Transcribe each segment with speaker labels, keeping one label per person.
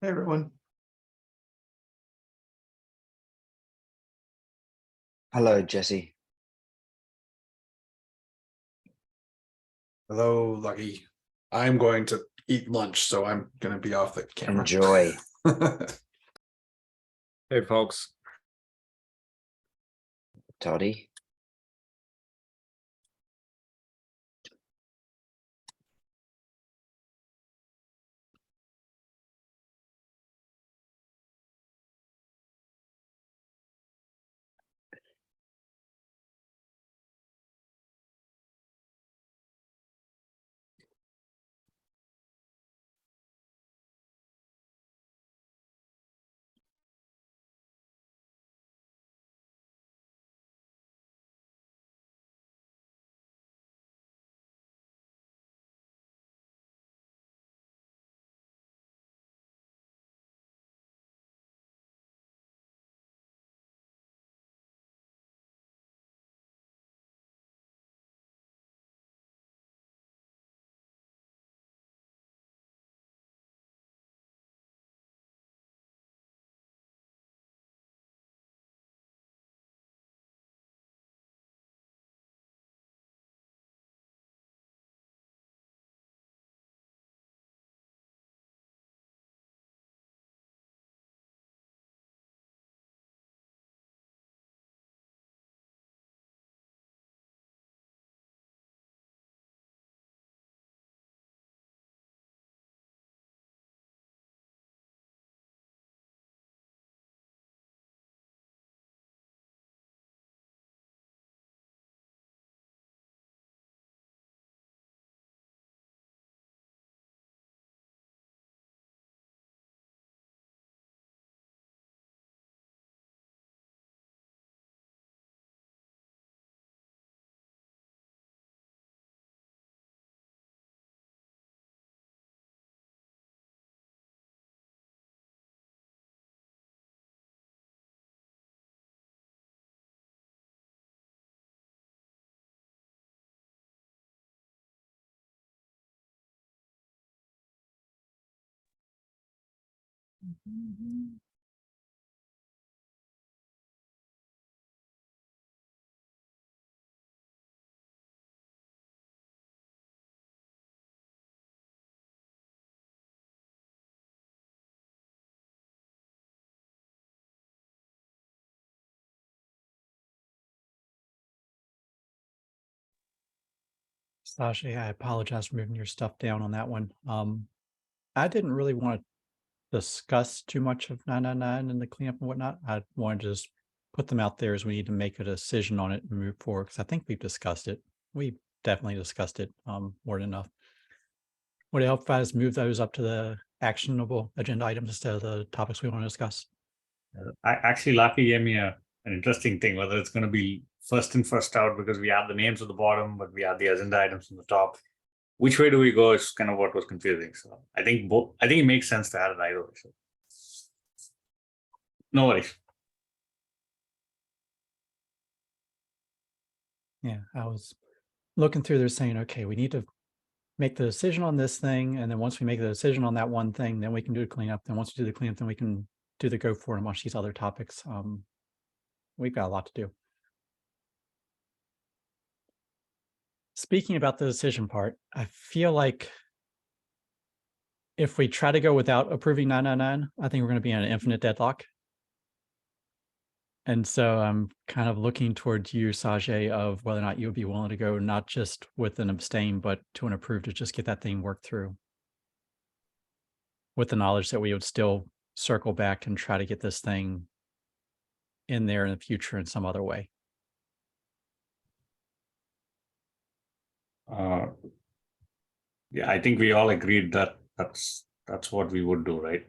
Speaker 1: Hey, everyone.
Speaker 2: Hello, Jesse.
Speaker 1: Hello, Lucky. I'm going to eat lunch, so I'm going to be off the camera.
Speaker 2: Enjoy.
Speaker 3: Hey, folks.
Speaker 2: Toddy.
Speaker 4: Sasha, I apologize for moving your stuff down on that one. I didn't really want to discuss too much of 999 and the cleanup and whatnot. I wanted to just put them out there as we need to make a decision on it and move forward, because I think we've discussed it. We definitely discussed it more than enough. Would it help if I just move those up to the actionable agenda items instead of the topics we want to discuss?
Speaker 3: Actually, Laffy gave me an interesting thing, whether it's going to be first in, first out, because we have the names at the bottom, but we have the agenda items on the top. Which way do we go is kind of what was confusing. So I think it makes sense to add it either way. So. No worries.
Speaker 4: Yeah, I was looking through there saying, okay, we need to make the decision on this thing. And then once we make the decision on that one thing, then we can do the cleanup. Then once we do the cleanup, then we can do the go for it amongst these other topics. We've got a lot to do. Speaking about the decision part, I feel like if we try to go without approving 999, I think we're going to be in an infinite deadlock. And so I'm kind of looking towards you, Sajay, of whether or not you would be willing to go not just with an abstain, but to an approve to just get that thing worked through. With the knowledge that we would still circle back and try to get this thing in there in the future in some other way.
Speaker 3: Yeah, I think we all agreed that that's what we would do, right?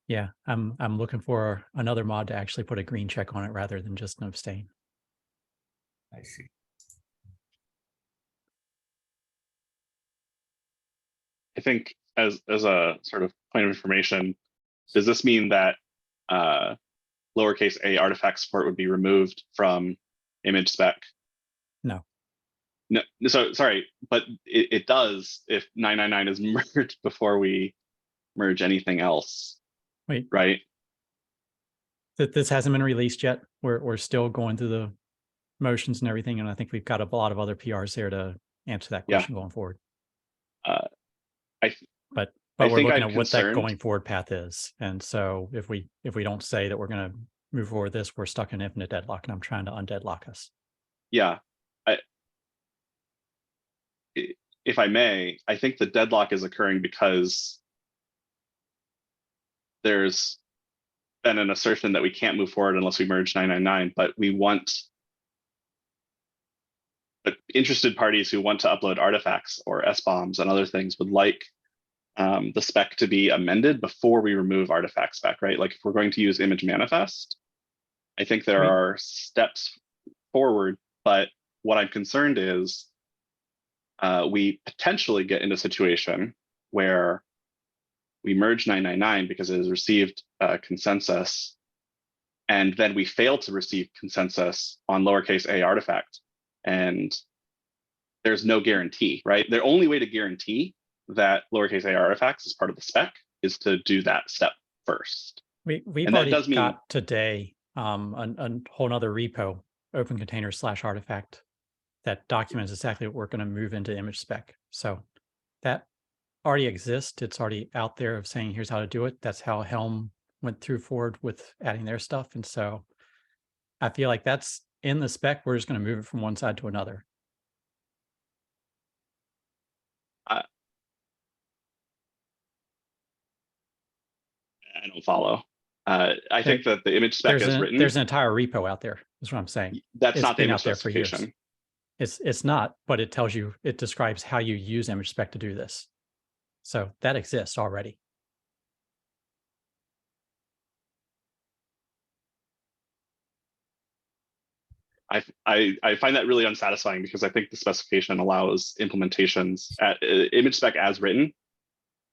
Speaker 4: Yeah, I'm looking for another mod to actually put a green check on it rather than just an abstain.
Speaker 3: I see.
Speaker 5: I think as a sort of point of information, does this mean that lowercase a artifact support would be removed from image spec?
Speaker 4: No.
Speaker 5: No, so sorry, but it does if 999 is merged before we merge anything else,
Speaker 4: Wait,
Speaker 5: right?
Speaker 4: this hasn't been released yet. We're still going through the motions and everything, and I think we've got a lot of other PRs there to answer that
Speaker 5: Yeah.
Speaker 4: question going forward.
Speaker 5: I
Speaker 4: But
Speaker 5: I
Speaker 4: we're
Speaker 5: think
Speaker 4: looking
Speaker 5: I'm
Speaker 4: at what that
Speaker 5: concerned.
Speaker 4: going forward path is. And so if we don't say that we're going to move forward with this, we're stuck in infinite deadlock, and I'm trying to undeadlock us.
Speaker 5: Yeah, if I may, I think the deadlock is occurring because there's been an assertion that we can't move forward unless we merge 999, but we want interested parties who want to upload artifacts or SBOMs and other things would like the spec to be amended before we remove artifact spec, right? Like if we're going to use image manifest, I think there are steps forward, but what I'm concerned is we potentially get into a situation where we merge 999 because it has received consensus, and then we fail to receive consensus on lowercase a artifact. And there's no guarantee, right? The only way to guarantee that lowercase a artifacts is part of the spec is to do that step first.
Speaker 4: We've
Speaker 5: And that
Speaker 4: already
Speaker 5: does mean-
Speaker 4: got today a whole nother repo, open container /artifact, that documents exactly what we're going to move into image spec. So that already exists. It's already out there of saying, here's how to do it. That's how Helm went through forward with adding their stuff. And so I feel like that's in the spec. We're just going to move it from one side to another.
Speaker 5: I don't follow. I think that the image spec is written.
Speaker 4: There's an entire repo out there, is what I'm saying.
Speaker 5: That's
Speaker 4: It's
Speaker 5: not the
Speaker 4: been
Speaker 5: image
Speaker 4: out there for years.
Speaker 5: specification.
Speaker 4: It's not, but it tells you, it describes how you use image spec to do this. So that exists already.
Speaker 5: I find that really unsatisfying because I think the specification allows implementations at image spec as written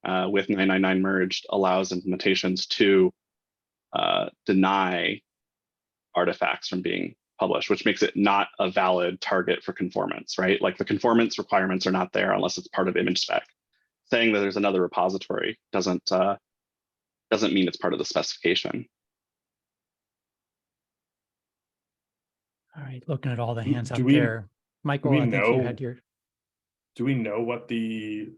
Speaker 5: with 999 merged allows implementations to deny artifacts from being published, which makes it not a valid target for conformance, right? Like the conformance requirements are not there unless it's part of image spec. Saying that there's another repository doesn't mean it's part of the specification.
Speaker 4: All right, looking at all the hands out
Speaker 6: Do we-
Speaker 4: there. Michael, I think you had your,
Speaker 6: Do we know what the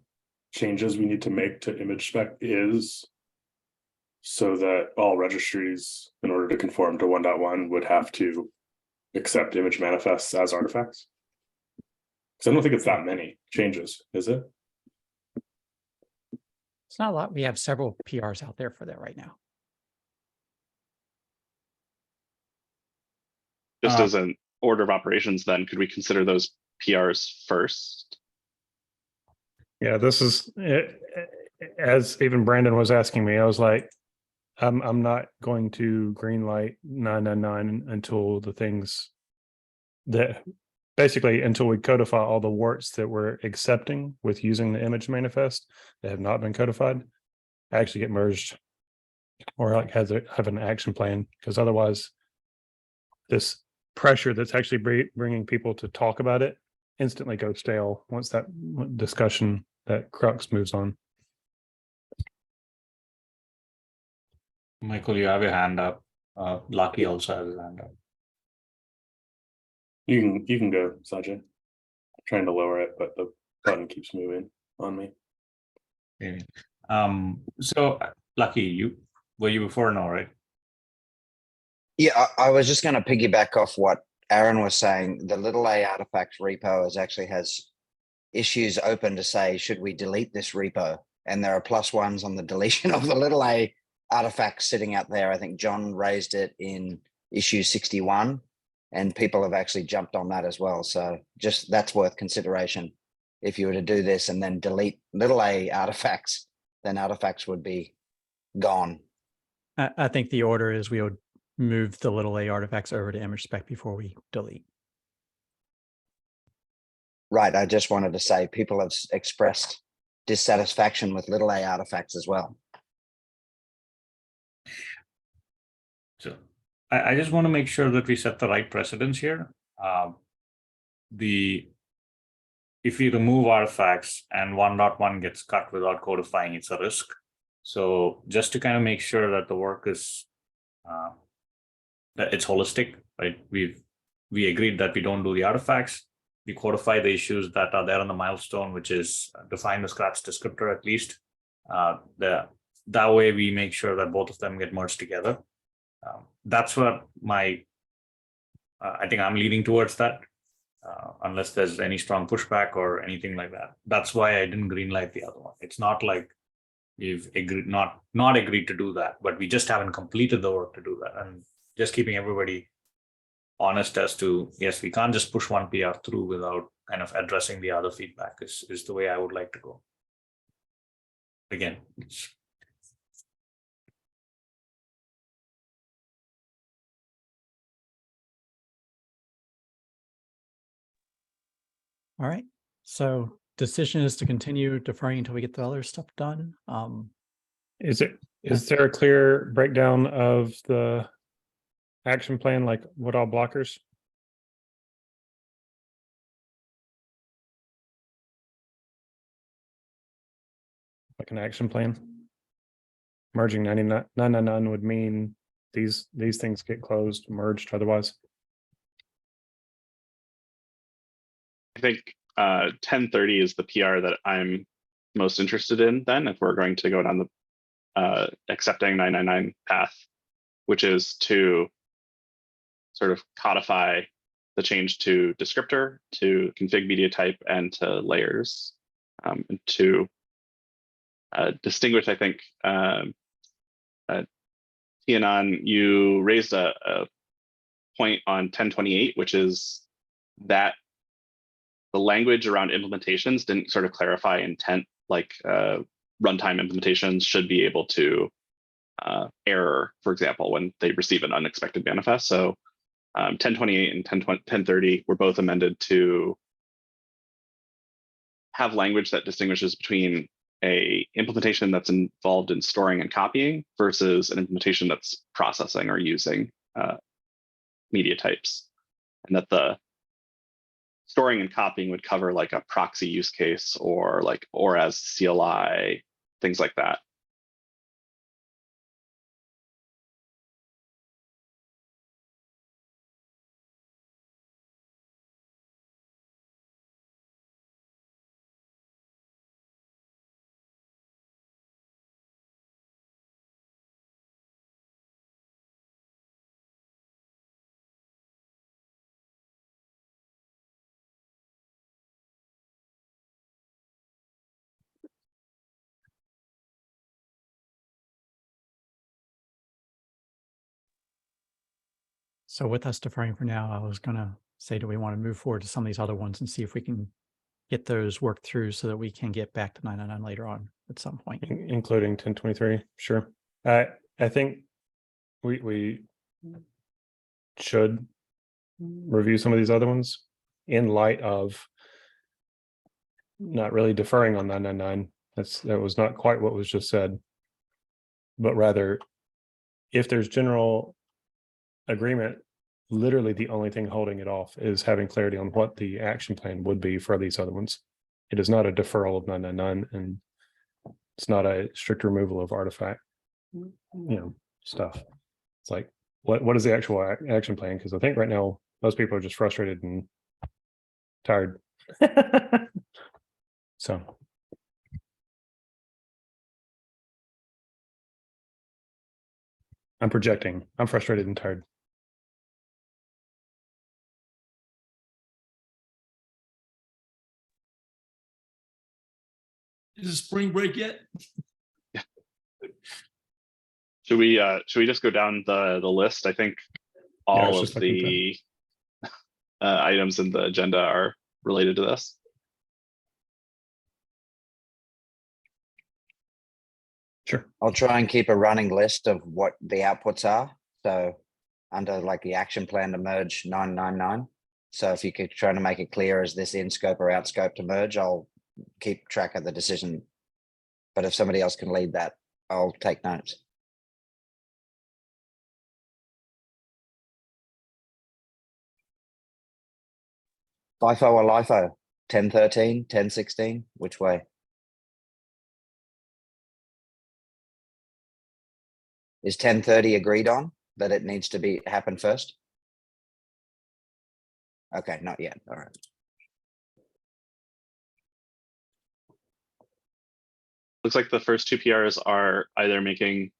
Speaker 6: changes we need to make to image spec is? So that all registries, in order to conform to 1.1, would have to accept image manifests as artifacts? Because I don't think it's that many changes, is it?
Speaker 4: it's not a lot. We have several PRs out there for that right now.
Speaker 5: Just as an order of operations, then could we consider those PRs first?
Speaker 7: Yeah, this is as even Brandon was asking me, I was like, I'm not going to greenlight 999 until the things that basically until we codify all the works that we're accepting with using the image manifest that have not been codified, actually get merged or like have an action plan, because otherwise this pressure that's actually bringing people to talk about it instantly goes stale once that discussion, that crux moves on.
Speaker 3: Michael, you have your hand up. Lucky also has his hand up.
Speaker 6: You can go, Sajid. I'm trying to lower it, but the button keeps moving on me.
Speaker 3: Okay. So Lucky, were you before now, right?
Speaker 2: Yeah, I was just going to piggyback off what Aaron was saying. The little a artifacts repo actually has issues open to say, should we delete this repo? And there are +1s on the deletion of the little a artifacts sitting out there. I think John raised it in issue 61, and people have actually jumped on that as well. So just that's worth consideration. If you were to do this and then delete little a artifacts, then artifacts would be gone.
Speaker 4: I think the order is we would move the little a artifacts over to image spec before we delete.
Speaker 2: Right. I just wanted to say people have expressed dissatisfaction with little a artifacts as well.
Speaker 3: So I just want to make sure that we set the right precedence here. The if we remove artifacts and 1.1 gets cut without codifying, it's a risk. So just to kind of make sure that the work is that it's holistic, right? We agreed that we don't do the artifacts. We codify the issues that are there on the milestone, which is define the scratch descriptor at least. That way we make sure that both of them get merged together. That's what I think I'm leaning towards that, unless there's any strong pushback or anything like that. That's why I didn't greenlight the other one. It's not like we've agreed not agreed to do that, but we just haven't completed the work to do that. And just keeping everybody honest as to, yes, we can't just push one PR through without kind of addressing the other feedback is the way I would like to go. Again,
Speaker 4: All right. So decision is to continue deferring until we get the other stuff done.
Speaker 7: Is there a clear breakdown of the action plan, like what all blockers? Like an action plan? Merging 999 would mean these things get closed, merged otherwise.
Speaker 5: I think 1030 is the PR that I'm most interested in then, if we're going to go down the accepting 999 path, which is to sort of codify the change to descriptor, to config media type, and to layers, and to distinguish, I think, Tianan, you raised a point on 1028, which is that the language around implementations didn't sort of clarify intent, like runtime implementations should be able to error, for example, when they receive an unexpected manifest. So 1028 and 1030 were both amended to have language that distinguishes between a implementation that's involved in storing and copying versus an implementation that's processing or using media types, and that the storing and copying would cover like a proxy use case or as CLI, things like that.
Speaker 4: So with us deferring for now, I was going to say, do we want to move forward to some of these other ones and see if we can get those worked through so that we can get back to 999 later on at some point?
Speaker 7: Including 1023, sure. I think we should review some of these other ones in light of not really deferring on 999. That was not quite what was just said, but rather, if there's general agreement, literally the only thing holding it off is having clarity on what the action plan would be for these other ones. It is not a deferral of 999, and it's not a strict removal of artifact, stuff. It's like, what is the actual action plan? Because I think right now most people are just frustrated and tired. So I'm projecting. I'm frustrated and tired.
Speaker 8: Is it spring break yet?
Speaker 5: Should we just go down the list? I think all of the items in the agenda are related to this.
Speaker 7: Sure.
Speaker 2: I'll try and keep a running list of what the outputs are. So under like the action plan to merge 999. So if you could try to make it clear, is this in scope or out scope to merge, I'll keep track of the decision. But if somebody else can lead that, I'll take notes. FIFO or LIFO, 1013, 1016, which way? Is 1030 agreed on that it needs to be happen first? Okay, not yet. All right.
Speaker 5: Looks like the first two PRs are either making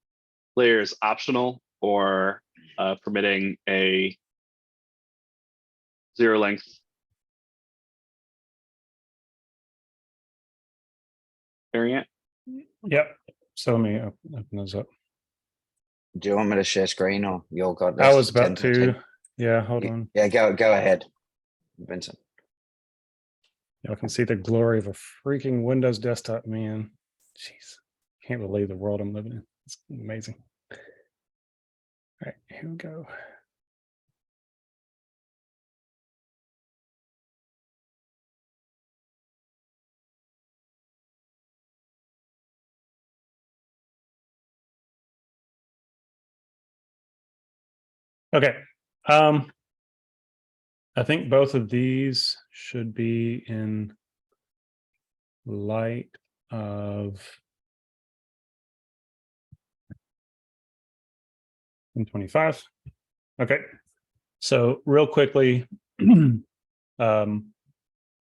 Speaker 5: layers optional or permitting a zero length. Variant.
Speaker 7: Yep. So let me open those up.
Speaker 2: Do you want me to share screen or you all got this?
Speaker 7: I was about
Speaker 2: 1013?
Speaker 7: to. Yeah, hold on.
Speaker 2: Yeah, go ahead, Vincent.
Speaker 7: Y'all can see the glory of a freaking Windows desktop, man. Jeez, can't believe the world I'm living in. It's amazing. All right, here we go. Okay. I think both of these should be in light of 125. Okay. So real quickly,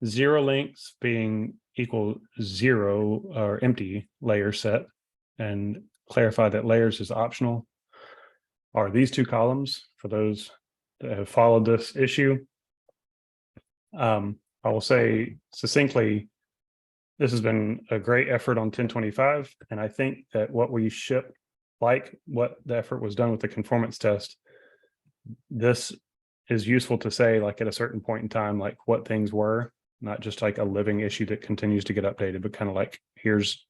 Speaker 7: zero lengths being equal 0 or empty layer set, and clarify that layers is optional, are these two columns for those that have followed this issue. I will say succinctly, this has been a great effort on 1025, and I think that what we ship, like what the effort was done with the conformance test, this is useful to say, like at a certain point in time, like what things were, not just like a living issue that continues to get updated, but kind of like, here's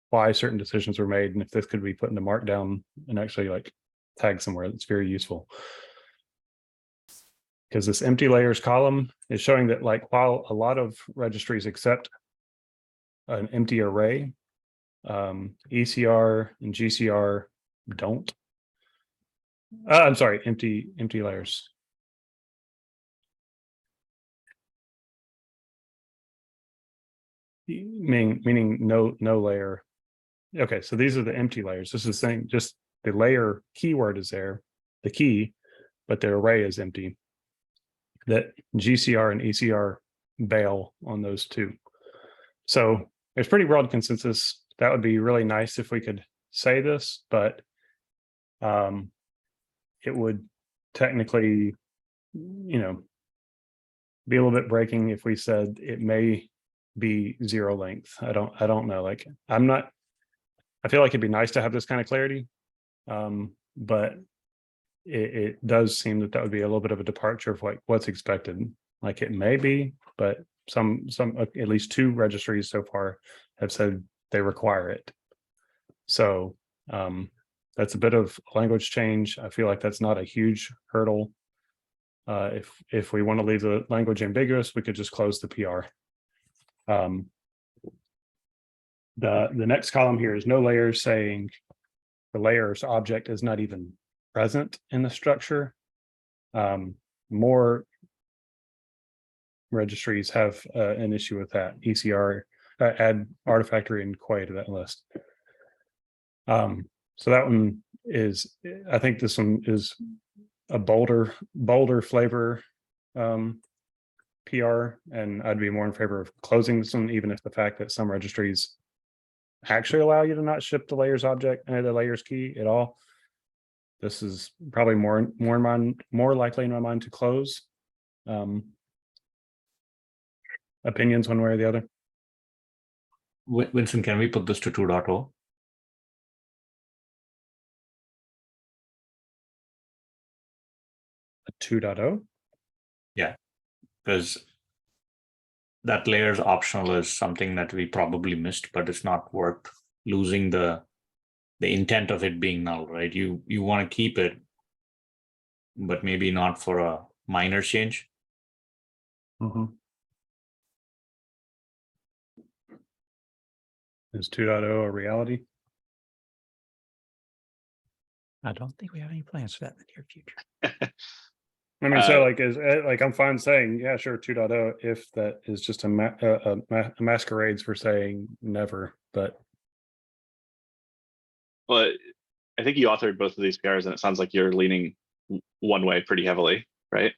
Speaker 7: why certain decisions were made, and if this could be put into Markdown and actually like tag somewhere, that's very useful. Because this empty layers column is showing that, like, while a lot of registries accept an empty array, ECR and GCR don't. I'm sorry, empty layers. Meaning no layer. Okay, so these are the empty layers. This is saying just the layer keyword is there, the key, but the array is empty. That GCR and ECR bail on those two. So there's pretty broad consensus. That would be really nice if we could say this, but it would technically, you know, be a little bit breaking if we said it may be zero length. I don't know. Like, I feel like it'd be nice to have this kind of clarity. But it does seem that would be a little bit of a departure of like what's expected. Like it may be, but some at least two registries so far have said they require it. So that's a bit of language change. I feel like that's not a huge hurdle. If we want to leave the language ambiguous, we could just close the PR. The next column here is no layers, saying the layers object is not even present in the structure. More registries have an issue with that. ECR, add Artifactory and Quay to that list. So that one is, I think this one is a bolder flavor PR, and I'd be more in favor of closing this one, even if the fact that some registries actually allow you to not ship the layers object and the layers key at all. This is probably more likely in my mind to close. Opinions one way or the other.
Speaker 3: Vincent, can we put this to 2.0?
Speaker 7: A 2.0?
Speaker 3: Yeah, because that layers optional is something that we probably missed, but it's not worth losing the intent of it being null, right? You want to keep it, but maybe not for a minor change.
Speaker 7: Mm-hmm. Is 2.0 a reality?
Speaker 4: I don't think we have any plans for that in the near future.
Speaker 7: I mean, so like like I'm fine saying, yeah, sure, 2.0 if that is just a masquerades for saying never, but
Speaker 5: But I think you authored both of these PRs, and it sounds like you're leaning one way pretty heavily, right?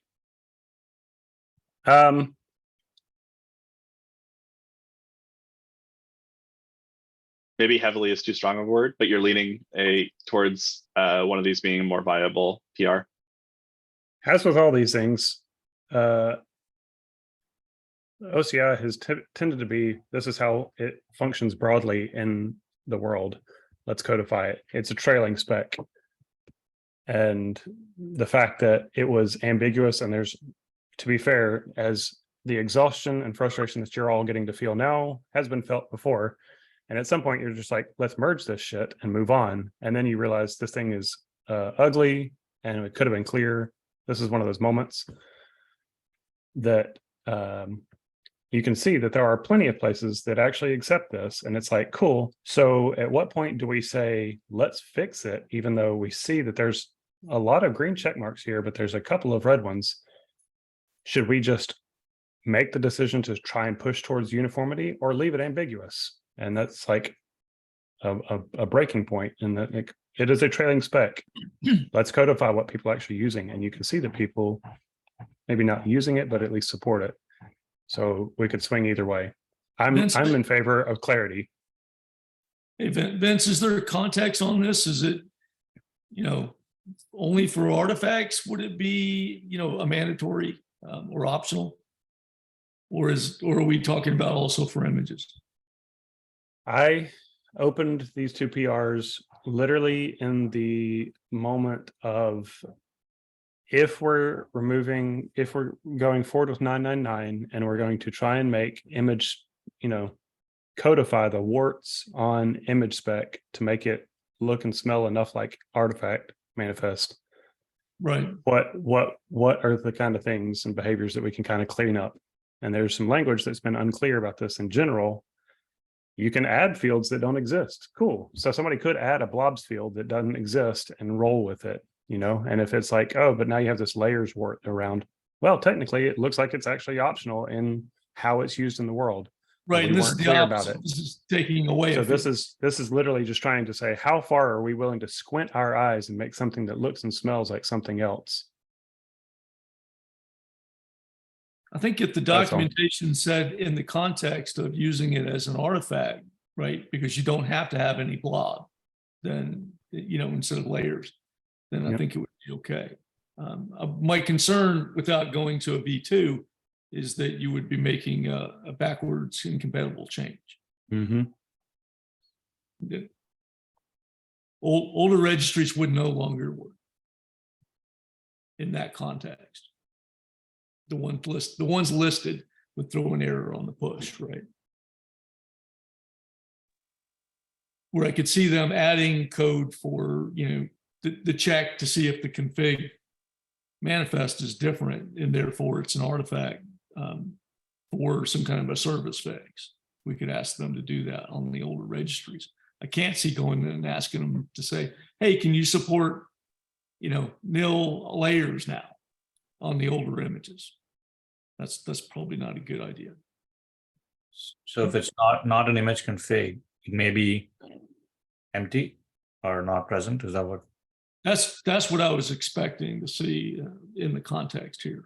Speaker 5: Maybe heavily is too strong of a word, but you're leaning towards one of these being a more viable PR.
Speaker 7: as with all these things, OCI has tended to be, this is how it functions broadly in the world. Let's codify it. It's a trailing spec. And the fact that it was ambiguous, and there's, to be fair, as the exhaustion and frustration that you're all getting to feel now has been felt before. And at some point you're just like, let's merge this shit and move on. And then you realize this thing is ugly and it could have been clear. This is one of those moments that you can see that there are plenty of places that actually accept this. And it's like, cool. So at what point do we say, let's fix it, even though we see that there's a lot of green check marks here, but there's a couple of red ones? Should we just make the decision to try and push towards uniformity, or leave it ambiguous? And that's like a breaking point in that it is a trailing spec. Let's codify what people are actually using. And you can see that people maybe not using it, but at least support it. So we could swing either way. I'm in favor of clarity.
Speaker 8: Hey, Vince, is there context on this? Is it, only for artifacts? Would it be, a mandatory or optional? Or are we talking about also for images?
Speaker 7: I opened these two PRs literally in the moment of, if we're going forward with 999 and we're going to try and make image, codify the warts on image spec to make it look and smell enough like artifact manifest.
Speaker 8: Right.
Speaker 7: What are the kind of things and behaviors that we can kind of clean up? And there's some language that's been unclear about this in general. You can add fields that don't exist. Cool. So somebody could add a blobs field that doesn't exist and roll with it, and if it's like, oh, but now you have this layers wart around. Well, technically it looks like it's actually optional in how it's used in the world.
Speaker 8: Right.
Speaker 7: And this is the
Speaker 8: opposite. This is taking away.
Speaker 7: So this is literally just trying to say, how far are we willing to squint our eyes and make something that looks and smells like something else?
Speaker 8: I think if the documentation said in the context of using it as an artifact, right, because you don't have to have any blob, then, instead of layers, then I think it would be okay. My concern without going to a V2 is that you would be making a backwards incompatible change.
Speaker 7: Mm-hmm.
Speaker 8: Older registries would no longer work in that context. The ones listed would throw an error on the push, right? Where I could see them adding code for, the check to see if the config manifest is different, and therefore it's an artifact for some kind of a service fix. We could ask them to do that on the older registries. I can't see going in and asking them to say, hey, can you support, nil layers now on the older images? That's probably not a good idea.
Speaker 3: So if it's not an image config, it may be empty or not present. Is that what?
Speaker 8: That's what I was expecting to see in the context here.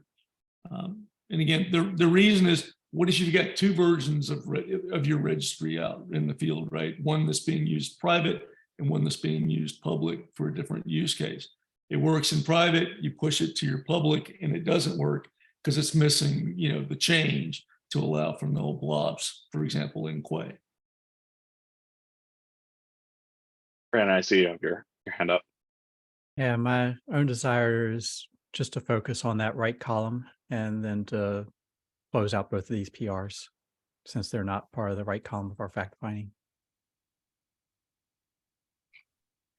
Speaker 8: And again, the reason is, what if you've got two versions of your registry out in the field, right? One that's being used private and one that's being used public for a different use case. It works in private, you push it to your public, and it doesn't work because it's missing, the change to allow for no blobs, for example, in Quay.
Speaker 5: Brandon, I see you have your hand up.
Speaker 4: Yeah, my own desire is just to focus on that right column and then to close out both of these PRs, since they're not part of the right column of our fact finding.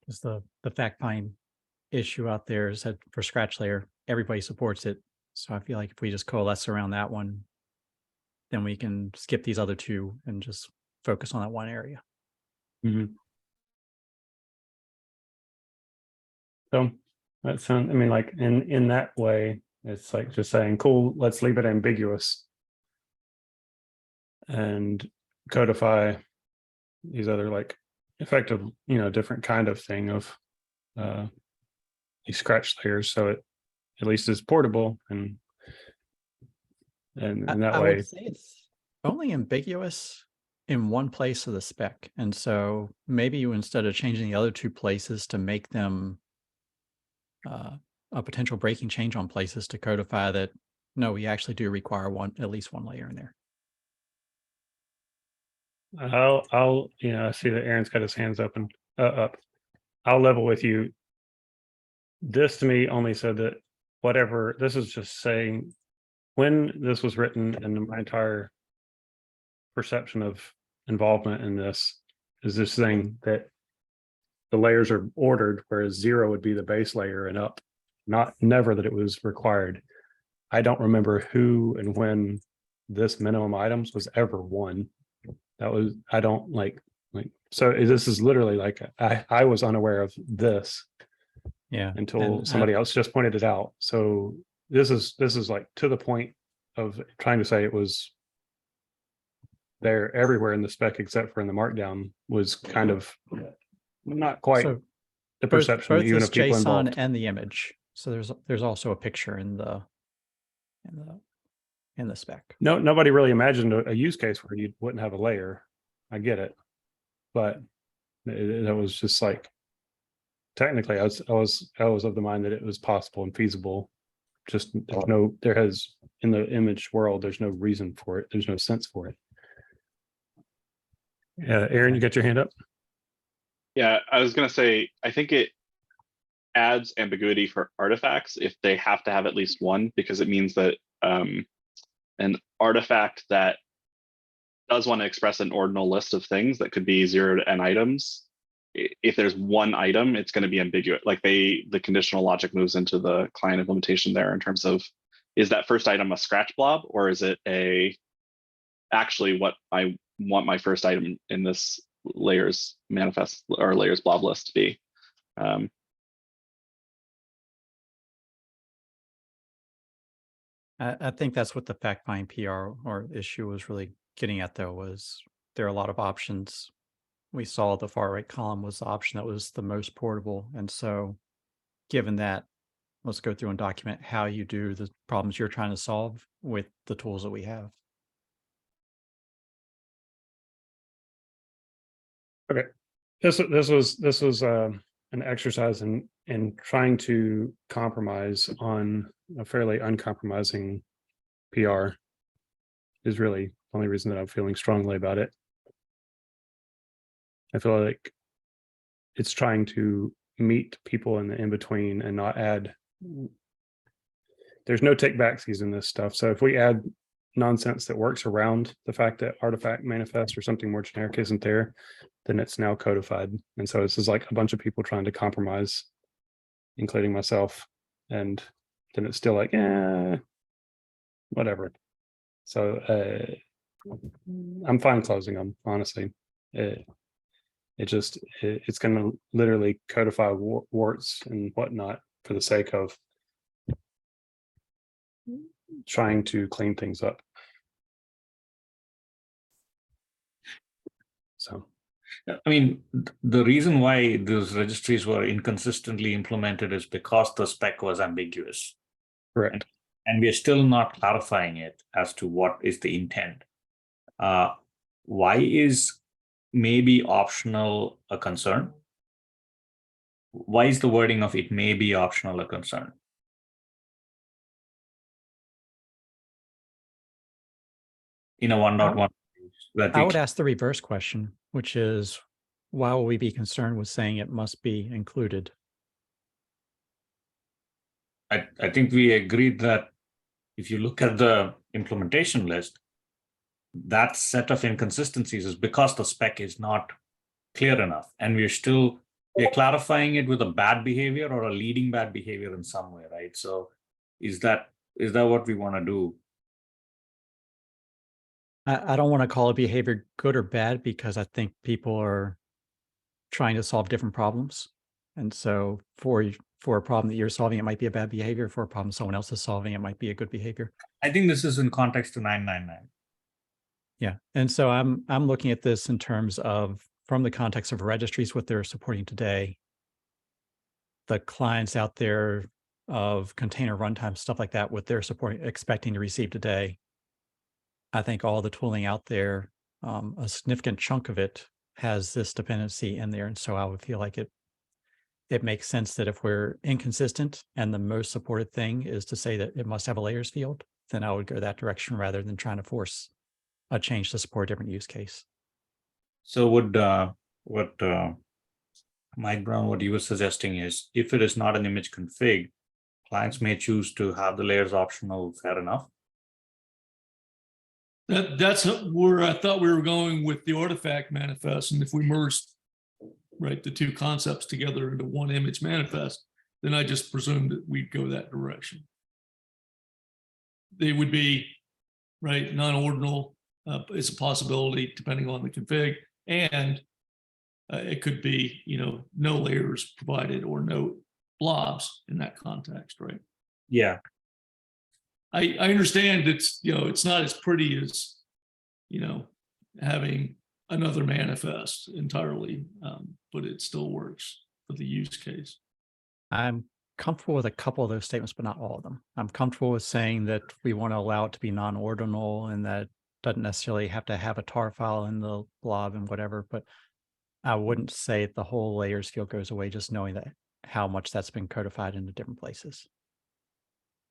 Speaker 4: Because the fact find issue out there is that for scratch layer, everybody supports it. So I feel like if we just coalesce around that one, then we can skip these other two and just focus on that one area.
Speaker 7: Mm-hmm. So that sounds, like in that way, It's like just saying, cool, let's leave it ambiguous and codify these other like effective, different kind of thing of these scratch layers, so it at least is portable and that
Speaker 4: I
Speaker 7: way.
Speaker 4: would say it's only ambiguous in one place of the spec. And so maybe you, instead of changing the other two places to make them a potential breaking change on places, to codify that, no, we actually do require at least one layer in there.
Speaker 7: I'll I see that Aaron's got his hands up. I'll level with you. This to me only said that whatever, this is just saying when this was written, and my entire perception of involvement in this is this thing that the layers are ordered, whereas 0 would be the base layer and up, never that it was required. I don't remember who and when this minimum items was ever 1. That was, I don't like, so this is literally like, I was unaware of this until somebody else just pointed it out. So this is like to the point of trying to say it was there everywhere in the spec except for in the markdown was kind of not quite the perception
Speaker 4: both
Speaker 7: even
Speaker 4: this
Speaker 7: of people
Speaker 4: JSON
Speaker 7: involved.
Speaker 4: and the image. So there's also a picture in the spec.
Speaker 7: No, nobody really imagined a use case where you wouldn't have a layer. I get it, but it was just like technically I was of the mind that it was possible and feasible. Just there has in the image world, there's no reason for it. There's no sense for it. Aaron, you got your hand up?
Speaker 5: Yeah, I was gonna say, I think it adds ambiguity for artifacts if they have to have at least one, because it means that an artifact that does want to express an ordinal list of things that could be 0 to n items, if there's one item, it's going to be ambiguous. Like the conditional logic moves into the client implementation there in terms of, is that first item a scratch blob, or is it actually what I want my first item in this layers manifest or layers blob list to be?
Speaker 4: I think that's what the fact find PR or issue was really getting at, though, was there are a lot of options. We saw the far right column was the option that was the most portable. And so given that, let's go through and document how you do the problems you're trying to solve with the tools that we have.
Speaker 7: Okay. This was an exercise in trying to compromise on a fairly uncompromising PR is really the only reason that I'm feeling strongly about it. I feel like it's trying to meet people in the in-between and not add. There's no take-backsies in this stuff. So if we add nonsense that works around the fact that artifact manifest or something more generic isn't there, then it's now codified. And so this is like a bunch of people trying to compromise, including myself. And then it's still like, whatever. So I'm fine closing them, honestly. It's going to literally codify warts and whatnot for the sake of trying to clean things up. So,
Speaker 3: I mean, the reason why those registries were inconsistently implemented is because the spec was ambiguous.
Speaker 7: correct.
Speaker 3: And we are still not clarifying it as to what is the intent. Why is maybe optional a concern? Why is the wording of it may be optional a concern? In a 1.1,
Speaker 4: I would ask the reverse question, which is, why will we be concerned with saying it must be included?
Speaker 3: I think we agreed that if you look at the implementation list, that set of inconsistencies is because the spec is not clear enough, and we're clarifying it with a bad behavior or a leading bad behavior in some way, right? So is that what we want to do?
Speaker 4: I don't want to call a behavior good or bad, because I think people are trying to solve different problems. And so for a problem that you're solving, it might be a bad behavior. For a problem someone else is solving, it might be a good behavior.
Speaker 3: I think this is in context to 999.
Speaker 4: Yeah. And so I'm looking at this in terms of, from the context of registries, what they're supporting today, the clients out there of container runtime, stuff like that, what they're supporting, expecting to receive today. I think all the tooling out there, a significant chunk of it has this dependency in there. And so I would feel like it makes sense that if we're inconsistent and the most supported thing is to say that it must have a layers field, then I would go that direction rather than trying to force a change to support a different use case.
Speaker 3: So Mike Brown, what you were suggesting is, if it is not an image config, clients may choose to have the layers optional. Fair enough.
Speaker 8: That's where I thought we were going with the artifact manifest. And if we merged, right, the two concepts together into one image manifest, then I just presumed that we'd go that direction. They would be, right, non-ordinal. It's a possibility depending on the config, and it could be, no layers provided or no blobs in that context, right?
Speaker 3: Yeah.
Speaker 8: I understand it's, it's not as pretty as, having another manifest entirely, but it still works for the use case.
Speaker 4: I'm comfortable with a couple of those statements, but not all of them. I'm comfortable with saying that we want to allow it to be non-ordinal and that doesn't necessarily have to have a tar file in the blob and whatever, but I wouldn't say the whole layers field goes away, just knowing that how much that's been codified into different places.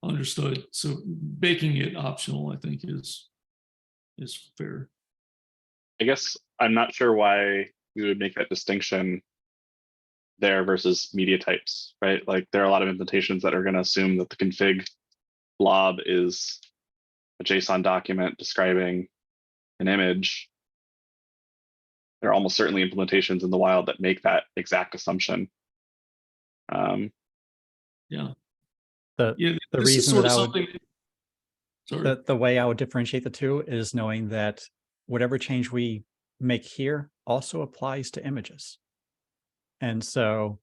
Speaker 8: Understood. So making it optional, I think, is fair.
Speaker 5: I guess I'm not sure why we would make that distinction there versus media types, right? Like there are a lot of implementations that are going to assume that the config blob is a JSON document describing an image. There are almost certainly implementations in the wild that make that exact assumption.
Speaker 8: Yeah.
Speaker 4: The
Speaker 8: this
Speaker 4: reason
Speaker 8: is sort
Speaker 4: that
Speaker 8: of
Speaker 4: I
Speaker 8: something. Sorry.
Speaker 4: the way I would differentiate the two is knowing that whatever change we make here also applies to images. And so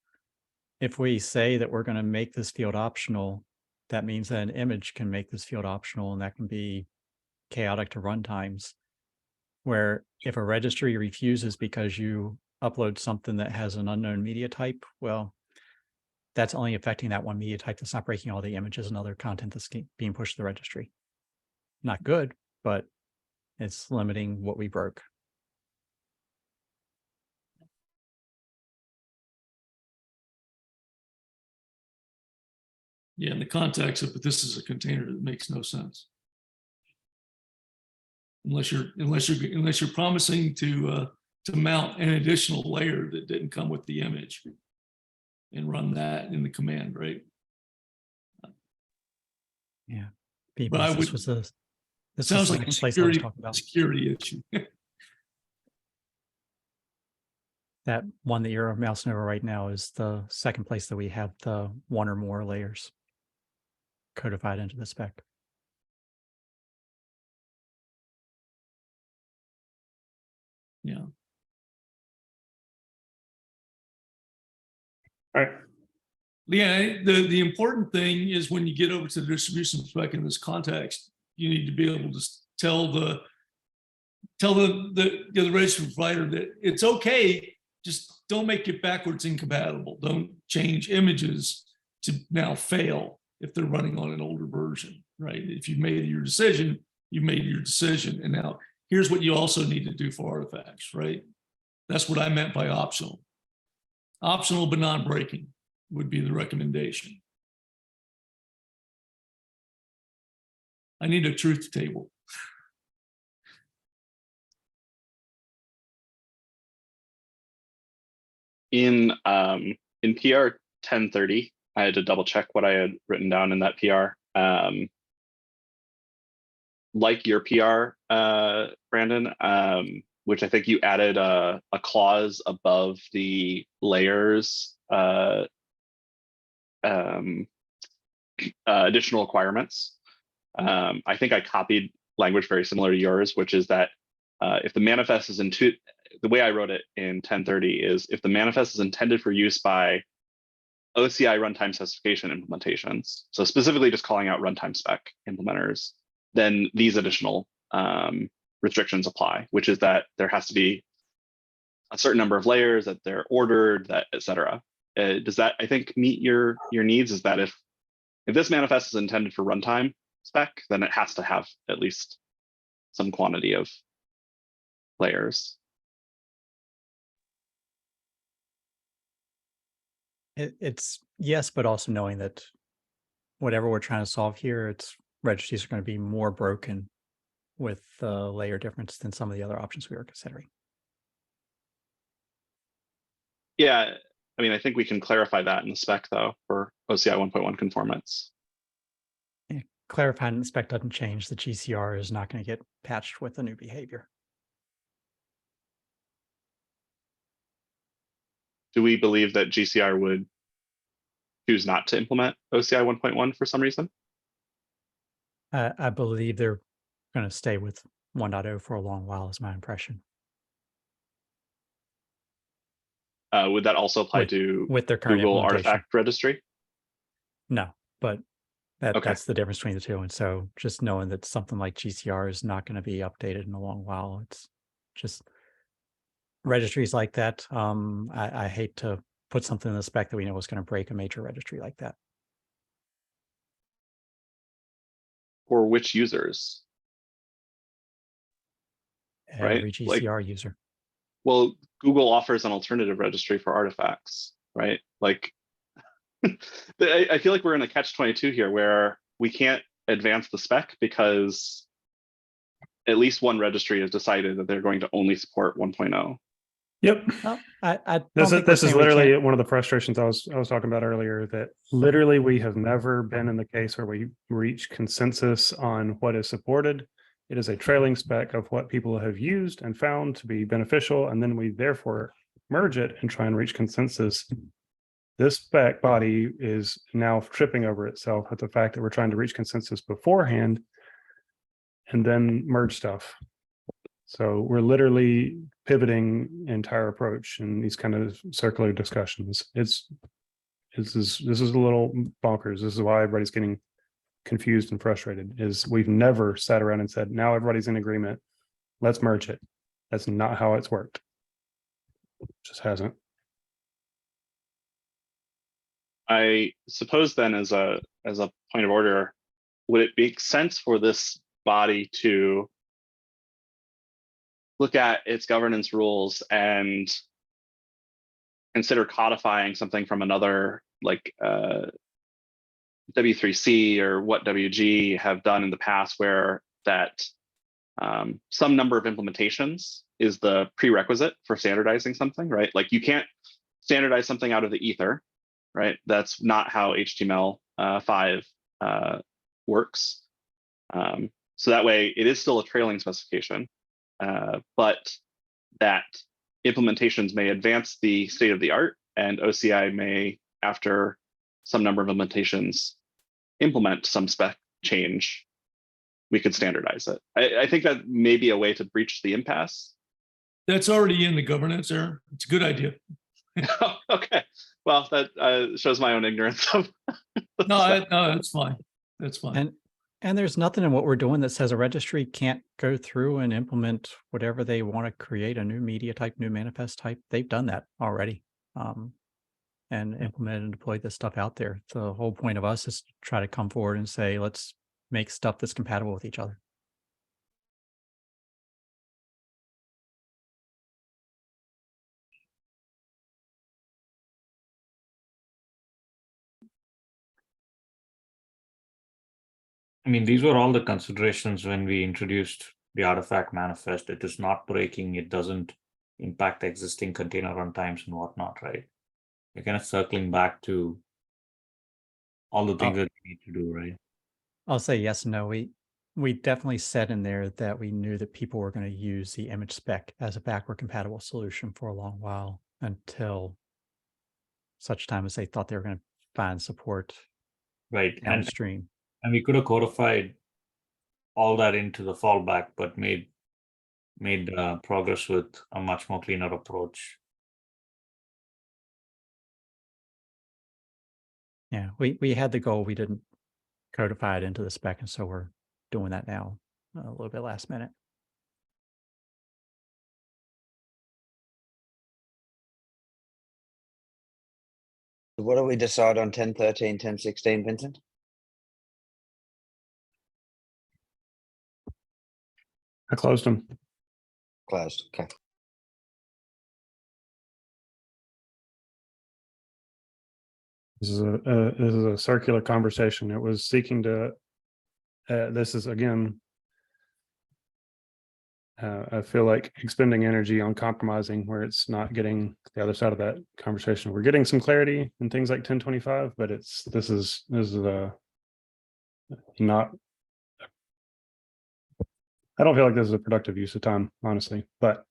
Speaker 4: if we say that we're going to make this field optional, that means that an image can make this field optional, and that can be chaotic to runtimes, where if a registry refuses because you upload something that has an unknown media type, well, that's only affecting that one media type. That's not breaking all the images and other content that's being pushed to the registry. Not good, but it's limiting what we broke.
Speaker 8: Yeah, in the context of, but this is a container that makes no sense. Unless you're promising to mount an additional layer that didn't come with the image and run that in the command, right?
Speaker 4: Yeah.
Speaker 8: But I would.
Speaker 4: This
Speaker 8: sounds
Speaker 4: was
Speaker 8: like a
Speaker 4: place I was talking about.
Speaker 8: security issue.
Speaker 4: That one that you're mousing over right now is the second place that we have the one or more layers codified into the spec.
Speaker 8: Yeah.
Speaker 6: All right.
Speaker 8: Yeah, the important thing is when you get over to the distribution spec in this context, you need to be able to tell the registry provider that it's okay, just don't make it backwards incompatible. Don't change images to now fail if they're running on an older version, right? If you made your decision, you made your decision. And now here's what you also need to do for artifacts, right? That's what I meant by optional. Optional but non-breaking would be the recommendation. I need a truth table.
Speaker 5: In PR 1030, I had to double check what I had written down in that PR. Like your PR, Brandon, which I think you added a clause above the layers additional requirements. I think I copied language very similar to yours, which is that if the manifest is the way I wrote it in 1030 is if the manifest is intended for use by OCI runtime specification implementations, so specifically just calling out runtime spec implementers, then these additional restrictions apply, which is that there has to be a certain number of layers, that they're ordered, that et cetera. Does that, I think, meet your needs? Is that if this manifest is intended for runtime spec, then it has to have at least some quantity of layers.
Speaker 4: It's yes, but also knowing that whatever we're trying to solve here, its registries are going to be more broken with the layer difference than some of the other options we were considering.
Speaker 5: Yeah, I mean, I think we can clarify that in the spec though for OCI 1.1 conformance.
Speaker 4: Yeah, clarifying the spec doesn't change. The GCR is not going to get patched with the new behavior.
Speaker 5: Do we believe that GCR would choose not to implement OCI 1.1 for some reason?
Speaker 4: I believe they're going to stay with 1.0 for a long while, is my impression.
Speaker 5: Would that also apply to
Speaker 4: with their current
Speaker 5: Google
Speaker 4: implementation?
Speaker 5: Artifact Registry?
Speaker 4: No, but
Speaker 5: Okay.
Speaker 4: that's the difference between the two. And so just knowing that something like GCR is not going to be updated in a long while, it's just registries like that. I hate to put something in the spec that we know is going to break a major registry like that.
Speaker 5: For which users? Right,
Speaker 4: Every GCR user.
Speaker 5: Well, Google offers an alternative registry for artifacts, right? Like, I feel like we're in a catch-22 here where we can't advance the spec because at least one registry has decided that they're going to only support 1.0.
Speaker 7: Yep.
Speaker 4: Well, I don't
Speaker 7: This
Speaker 4: think we're
Speaker 7: is
Speaker 4: saying we
Speaker 7: literally
Speaker 4: can't-
Speaker 7: one of the frustrations I was talking about earlier, that literally we have never been in the case where we reach consensus on what is supported. It is a trailing spec of what people have used and found to be beneficial, and then we therefore merge it and try and reach consensus. This spec body is now tripping over itself at the fact that we're trying to reach consensus beforehand and then merge stuff. So we're literally pivoting entire approach in these kind of circular discussions. This is a little bonkers. This is why everybody's getting confused and frustrated. Is we've never sat around and said, now everybody's in agreement, let's merge it. That's not how it's worked. It just hasn't.
Speaker 5: I suppose then, as a point of order, would it make sense for this body to look at its governance rules and consider codifying something from another, like W3C or what WG have done in the past, where that some number of implementations is the prerequisite for standardizing something, right? Like you can't standardize something out of the ether, right? That's not how HTML5 works. So that way it is still a trailing specification, but that implementations may advance the state of the art, and OCI may, after some number of implementations, implement some spec change. We could standardize it. I think that may be a way to breach the impasse.
Speaker 8: That's already in the governance, Aaron. It's a good idea.
Speaker 5: Okay, well, that shows my own ignorance of
Speaker 8: No, that's fine. That's fine.
Speaker 4: And there's nothing in what we're doing that says a registry can't go through and implement whatever they want to create, a new media type, new manifest type. They've done that already, and implemented and deployed this stuff out there. The whole point of us is to try to come forward and say, let's make stuff that's compatible with each other.
Speaker 3: I mean, these were all the considerations when we introduced the artifact manifest. It is not breaking, it doesn't impact existing container runtimes and whatnot, right? We're kind of circling back to all the things that we need to do, right?
Speaker 4: I'll say yes and no. We definitely said in there that we knew that people were going to use the image spec as a backward compatible solution for a long while, until such time as they thought they were going to find support
Speaker 3: Right.
Speaker 4: downstream.
Speaker 3: And we could have codified all that into the fallback, but made progress with a much more cleaner approach.
Speaker 4: Yeah, we had the goal, we didn't codify it into the spec, and so we're doing that now a little bit last minute.
Speaker 2: What do we decide on 1013, 1016, Vincent?
Speaker 7: I closed them.
Speaker 2: Closed, okay.
Speaker 7: This is a circular conversation. It was seeking to. This is again. I feel like expending energy on compromising where it's not getting the other side of that conversation. We're getting some clarity in things like 1025, but this is not. I don't feel like this is a productive use of time, honestly, but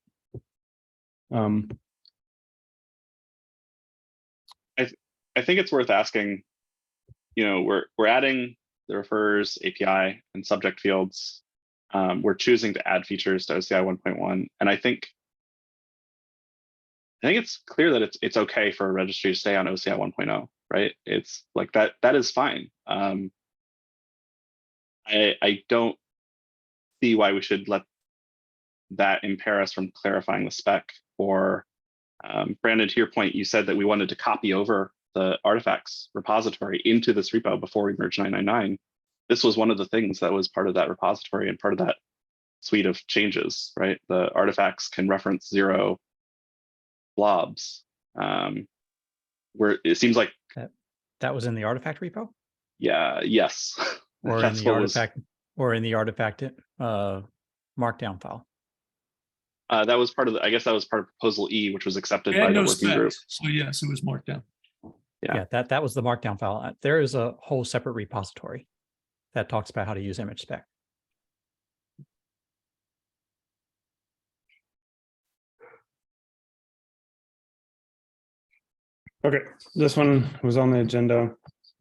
Speaker 5: I think it's worth asking, we're adding the refers API and subject fields. We're choosing to add features to OCI 1.1. And I think it's clear that it's okay for a registry to stay on OCI 1.0, right? It's like that is fine. I don't see why we should let that impair us from clarifying the spec. Or Brandon, to your point, you said that we wanted to copy over the artifacts repository into this repo before we merge 999. This was one of the things that was part of that repository and part of that suite of changes, right? The artifacts can reference 0 blobs. Where it seems like
Speaker 4: that was in the artifact repo?
Speaker 5: Yeah, yes.
Speaker 4: Or in the artifact markdown file.
Speaker 5: That was part of I guess that was part of proposal E, which was accepted by
Speaker 8: And
Speaker 5: the
Speaker 8: no
Speaker 5: working group.
Speaker 8: specs, so yes, it was marked down.
Speaker 5: Yeah.
Speaker 4: That was the markdown file. There is a whole separate repository that talks about how to use image spec.
Speaker 7: okay. This one was on the agenda.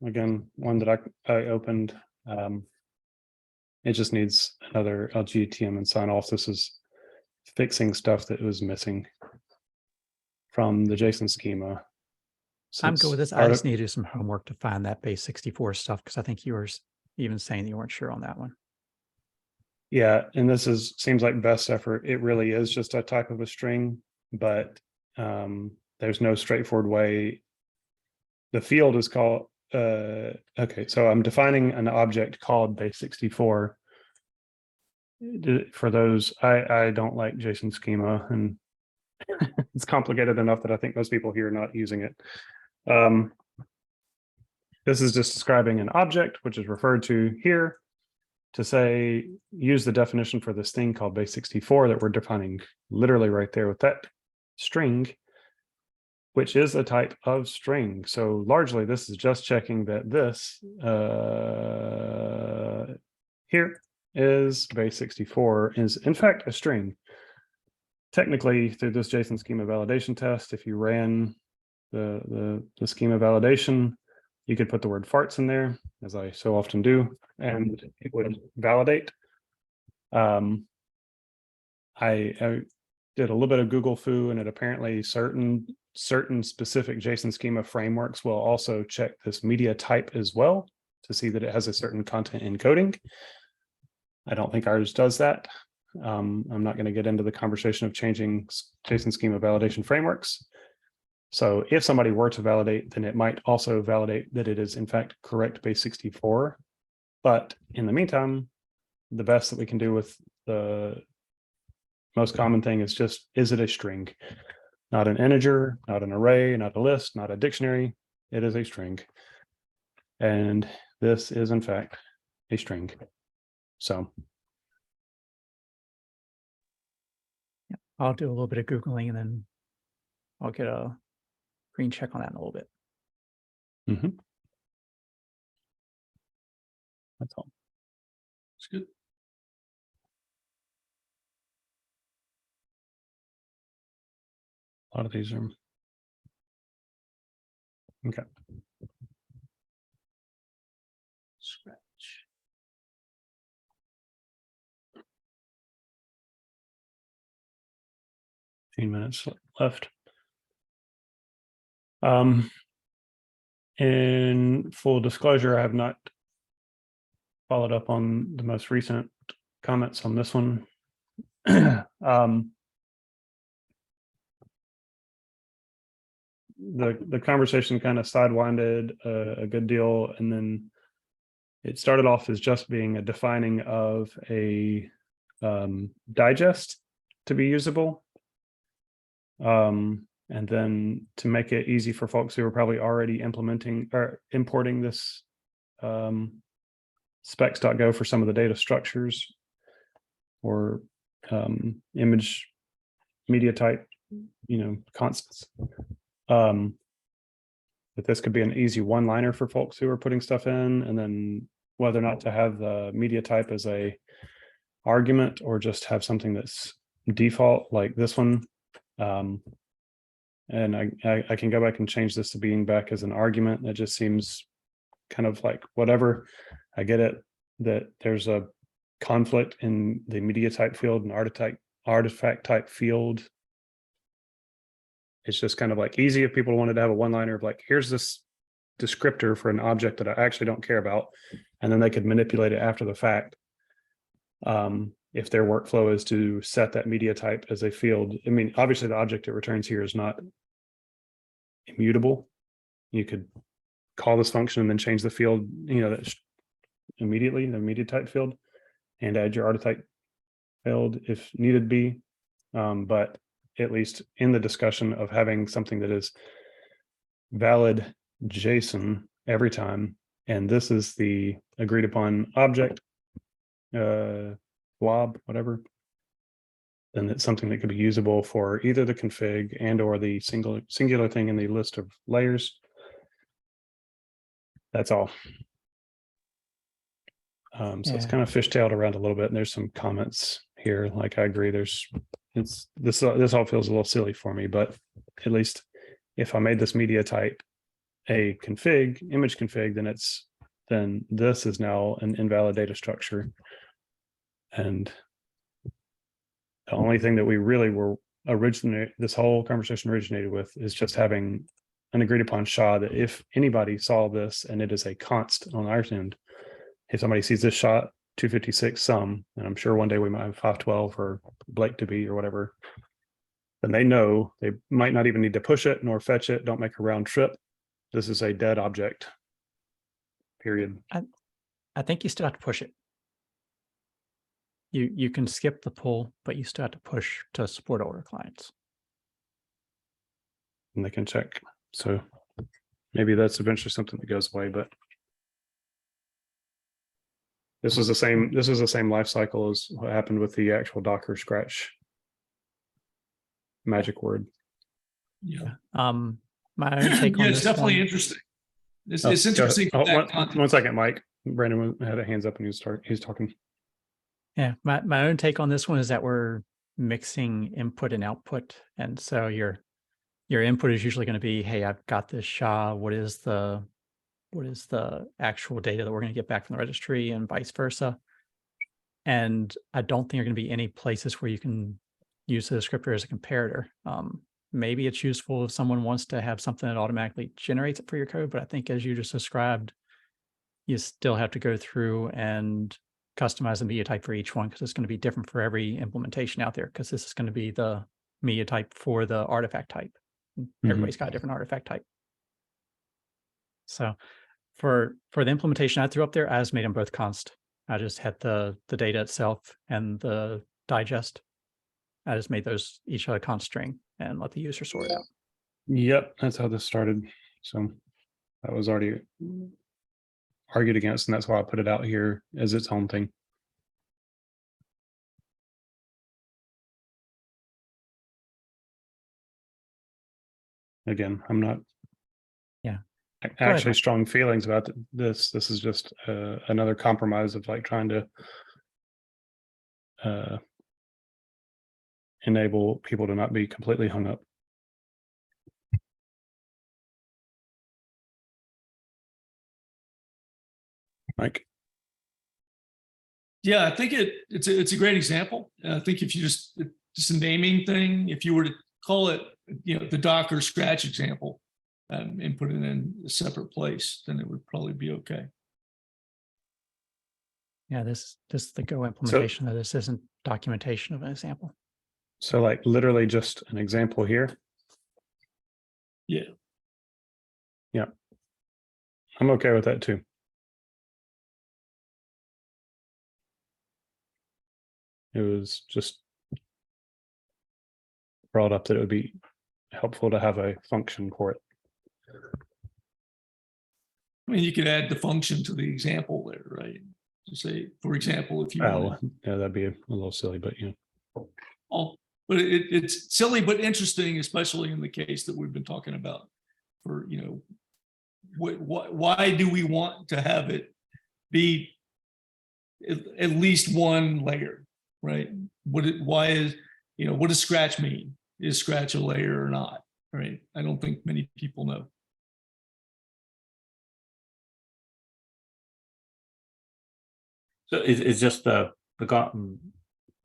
Speaker 7: Again, one that I opened. It just needs another LGTM and sign off. This is fixing stuff that was missing from the JSON schema.
Speaker 4: I'm good with this. I just need to do some homework to find that base 64 stuff, because I think you were even saying that you weren't sure on that one.
Speaker 7: Yeah, and this seems like best effort. It really is just a type of a string, but there's no straightforward way. The field is called, okay, so I'm defining an object called base 64. For those, I don't like JSON schema, and it's complicated enough that I think most people here are not using it. This is just describing an object, which is referred to here to say, use the definition for this thing called base 64 that we're defining literally right there with that string, which is a type of string. So largely, this is just checking that this here is base 64 is in fact a string. Technically, through this JSON schema validation test, if you ran the schema validation, you could put the word farts in there, as I so often do, and it would validate. I did a little bit of Google foo, and it apparently certain specific JSON schema frameworks will also check this media type as well to see that it has a certain content encoding. I don't think ours does that. I'm not going to get into the conversation of changing JSON schema validation frameworks. So if somebody were to validate, then it might also validate that it is in fact correct base 64. But in the meantime, the best that we can do with the most common thing is just, is it a string? Not an integer, not an array, not a list, not a dictionary. It is a string. And this is in fact a string. So
Speaker 4: I'll do a little bit of Googling, and then I'll get a green check on that in a little bit.
Speaker 7: that's all.
Speaker 8: It's good.
Speaker 7: A lot of these are okay.
Speaker 8: Scratch.
Speaker 7: Minutes left. In full disclosure, I have not followed up on the most recent comments on this one. The conversation kind of sidewinded a good deal, and then it started off as just being a defining of a digest to be usable. And then to make it easy for folks who are probably already implementing or importing this specs.go for some of the data structures or image media type, constants. That this could be an easy one-liner for folks who are putting stuff in, and then whether or not to have the media type as a argument or just have something that's default like this one. And I can go back and change this to being back as an argument. That just seems kind of like whatever. I get it that there's a conflict in the media type field and artifact type field. It's just kind of like easy if people wanted to have a one-liner of like, here's this descriptor for an object that I actually don't care about, and then they could manipulate it after the fact. If their workflow is to set that media type as a field. I mean, obviously the object it returns here is not immutable. You could call this function and then change the field, that's immediately the media type field, and add your artifact field if needed be. But at least in the discussion of having something that is valid JSON every time, and this is the agreed upon object, blob, whatever, then it's something that could be usable for either the config and or the singular thing in the list of layers. That's all. So it's kind of fishtailed around a little bit, and there's some comments here. Like I agree, this all feels a little silly for me, but at least if I made this media type a image config, then this is now an invalid data structure. And the only thing that we really were this whole conversation originated with is just having an agreed upon SHA that if anybody saw this and it is a const on our end, if somebody sees this SHA 256 sum, and I'm sure one day we might have 512 or Blake to be or whatever, then they know they might not even need to push it nor fetch it. Don't make a round trip. This is a dead object, period.
Speaker 4: I think you still have to push it. You can skip the pull, but you still have to push to support older clients.
Speaker 7: And they can check. So maybe that's eventually something that goes away, but this is the same life cycle as what happened with the actual Docker scratch magic word.
Speaker 8: Yeah.
Speaker 4: My own take on
Speaker 8: it's
Speaker 4: this
Speaker 8: definitely
Speaker 4: one,
Speaker 8: interesting. It's interesting.
Speaker 7: One second, Mike. Brandon had a hands up and he was talking.
Speaker 4: Yeah, my own take on this one is that we're mixing input and output, and so your input is usually going to be, hey, I've got this SHA. What is the actual data that we're going to get back from the registry, and vice versa. And I don't think there are going to be any places where you can use the descriptor as a comparator. Maybe it's useful if someone wants to have something that automatically generates it for your code, but I think as you just described, you still have to go through and customize the media type for each one, because it's going to be different for every implementation out there, because this is going to be the media type for the artifact type. Everybody's got a different artifact type. So for the implementation I threw up there, I just made them both const. I just had the data itself and the digest. I just made those each a const string and let the user sort it out.
Speaker 7: Yep, that's how this started. So that was already argued against, and that's why I put it out here as its own thing. Again, I'm not actually strong feelings about this. This is just another compromise of like trying to enable people to not be completely hung up. Mike.
Speaker 8: Yeah, I think it's a great example. I think if you just a naming thing, if you were to call it, the Docker scratch example, and put it in a separate place, then it would probably be okay.
Speaker 4: Yeah, this is the Go implementation. Of this isn't documentation of an example.
Speaker 7: So like literally just an example here.
Speaker 8: Yeah.
Speaker 7: Yeah. I'm okay with that too. It was just brought up that it would be helpful to have a function for it.
Speaker 8: I mean, you could add the function to the example there, right? To say, for example, if you
Speaker 7: Oh,
Speaker 8: want,
Speaker 7: yeah, that'd be a little silly, but yeah.
Speaker 8: but it's silly but interesting, especially in the case that we've been talking about. For why do we want to have it be at least one layer, right? Why is what does Scratch mean? Is Scratch a layer or not? Right? I don't think many people know.
Speaker 3: So it's just the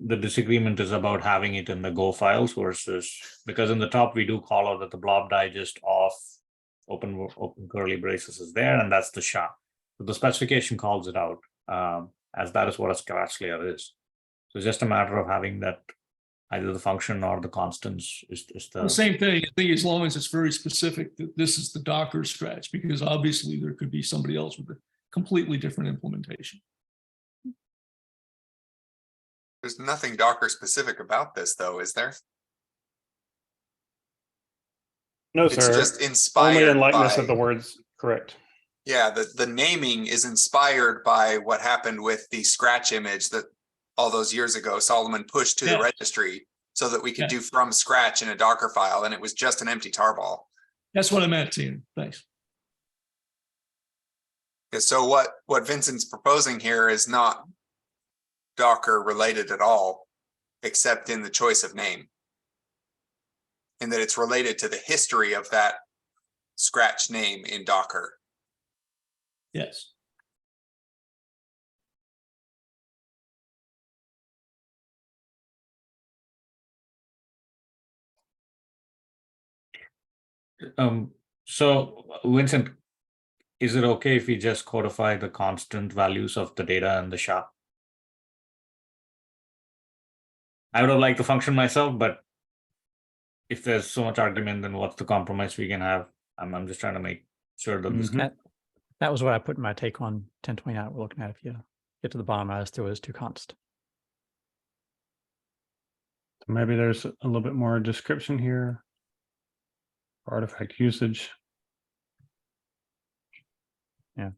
Speaker 3: disagreement is about having it in the Go files versus, because in the top we do call out that the blob digest of open curly braces is there, and that's the SHA. So the specification calls it out as that is what a Scratch layer is. So it's just a matter of having that either the function or the constants is the
Speaker 8: same thing. I think as long as it's very specific that this is the Docker Scratch, because obviously there could be somebody else with a completely different implementation.
Speaker 9: There's nothing Docker specific about this, though, is there?
Speaker 7: No,
Speaker 9: It's
Speaker 7: sir.
Speaker 9: just inspired
Speaker 7: Only in likeness
Speaker 9: by,
Speaker 7: of the words. Correct.
Speaker 9: yeah, the naming is inspired by what happened with the Scratch image that all those years ago Solomon pushed to the registry so that we could do from scratch in a Docker file, and it was just an empty tarball.
Speaker 8: That's what I meant, Tina. Thanks.
Speaker 9: Yeah, so what Vincent's proposing here is not Docker related at all, except in the choice of name, in that it's related to the history of that Scratch name in Docker.
Speaker 8: Yes.
Speaker 3: So Vincent, is it okay if we just codify the constant values of the data and the SHA? I would have liked the function myself, but if there's so much argument, then what's the compromise we can have? I'm just trying to make sure that this
Speaker 4: that was what I put in my take on 1029 we're looking at. If you get to the bottom, I just threw it as 2 const.
Speaker 7: Maybe there's a little bit more description here. Artifact usage.
Speaker 4: Yeah,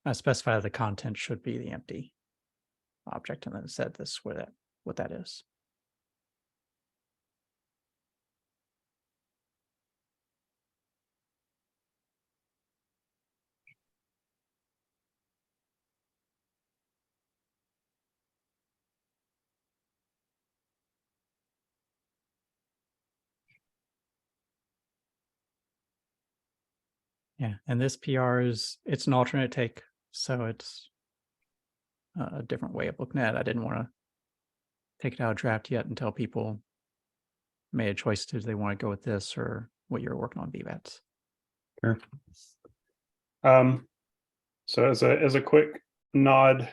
Speaker 4: I specify the content should be the empty object, and then it said this what that is. Yeah, and this PR it's an alternate take, so it's a different way of looking at it. I didn't want to take it out of draft yet until people made a choice to they want to go with this or what you're working on VBATs.
Speaker 7: Sure. So as a quick nod,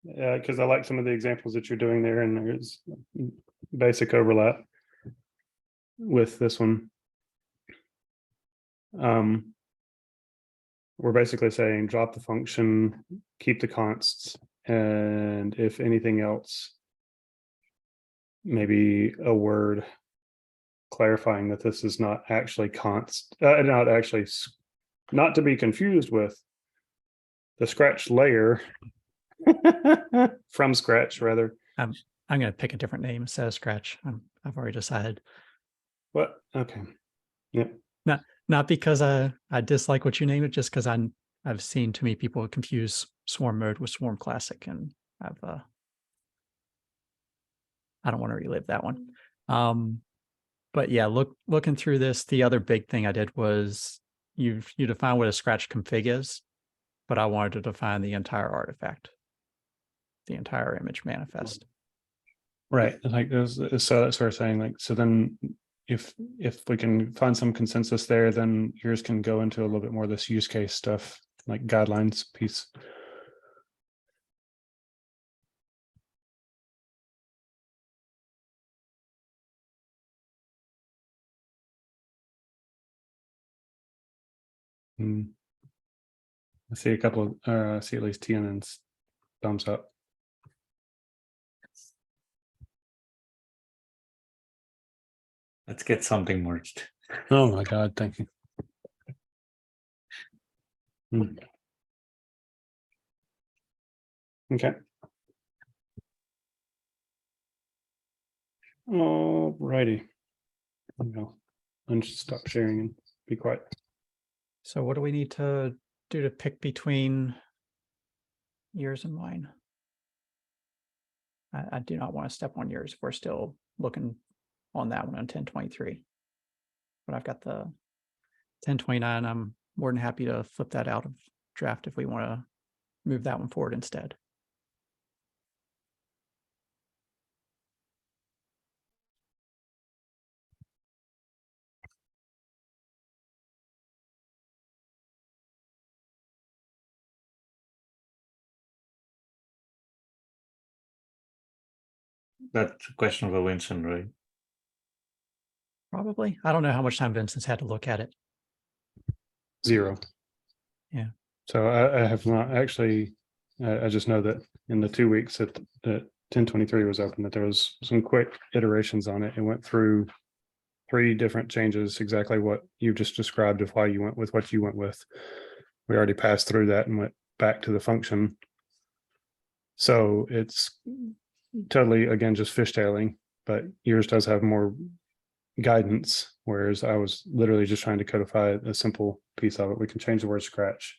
Speaker 7: because I like some of the examples that you're doing there, and there's basic overlap with this one. We're basically saying drop the function, keep the consts, and if anything else, maybe a word clarifying that this is not actually not to be confused with the Scratch layer from Scratch, rather.
Speaker 4: I'm going to pick a different name instead of Scratch. I've already decided.
Speaker 7: What? Okay. Yeah.
Speaker 4: Not because I dislike what you name it, just because I've seen too many people confuse Swarm mode with Swarm Classic, and I don't want to relive that one. But yeah, looking through this, the other big thing I did was you define what a Scratch config is, but I wanted to define the entire artifact, the entire image manifest.
Speaker 7: Right. Like so that's what we're saying. Like, so then if we can find some consensus there, then yours can go into a little bit more of this use case stuff, like guidelines piece. I see a couple of, I see at least TNN's thumbs up.
Speaker 3: Let's get something merged.
Speaker 7: Oh my God, thank you. Okay. All righty. I'm just stop sharing and be quiet.
Speaker 4: So what do we need to do to pick between yours and mine? I do not want to step on yours. We're still looking on that one on 1023. But I've got the 1029. I'm more than happy to flip that out of draft if we want to move that one forward instead.
Speaker 3: That's a question for Vincent, right?
Speaker 4: Probably. I don't know how much time Vincent's had to look at it.
Speaker 7: 0.
Speaker 4: Yeah.
Speaker 7: So I have not actually, I just know that in the 2 weeks that 1023 was open, that there was some quick iterations on it. It went through 3 different changes, exactly what you just described of why you went with what you went with. We already passed through that and went back to the function. So it's totally, again, just fishtailing, but yours does have more guidance, whereas I was literally just trying to codify a simple piece of it. We can change the word scratch,